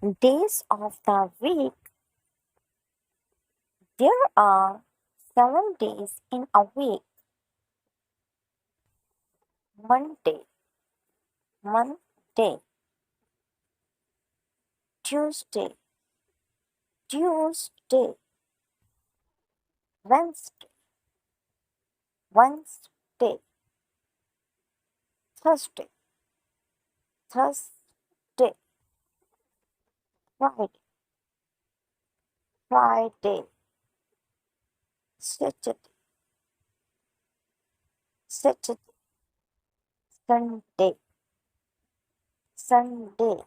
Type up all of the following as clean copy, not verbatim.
Days of the week. There are 7 days in a week. Monday, Monday, Tuesday, Tuesday, Wednesday, Wednesday, Thursday, Thursday, Friday, Friday, Saturday, Saturday, Sunday, Sunday,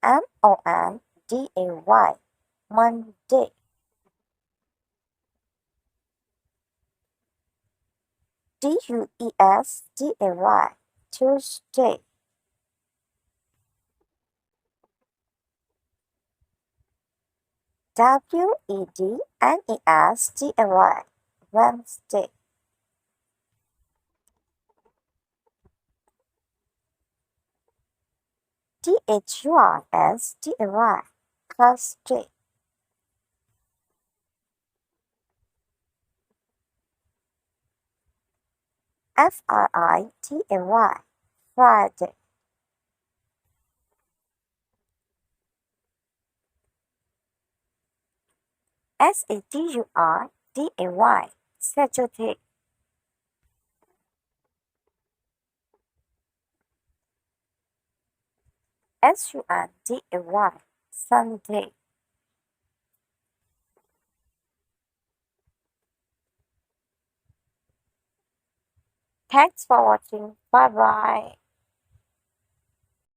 Monday, Monday, Tuesday, Tuesday, Wednesday, Wednesday, Thursday, Thursday, Friday, Friday, Saturday, Saturday, Sunday, Sunday. Thanks for watching. Bye bye.